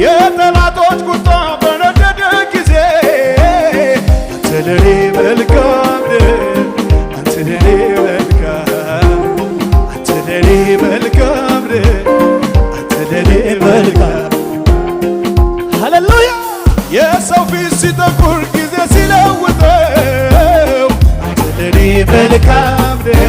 የጠላቶች ቁጣ በነደደ ጊዜ አንተ ለኔ መልካም ነህ፣ አንተ ለኔ መልካም፣ አንተ ለኔ መልካም ነህ፣ አንተ ለኔ መልካም። ሃሌሉያ የሰው ፊት ሲጠቁር ጊዜ ሲለውጠው አንተ ለኔ መልካም ነህ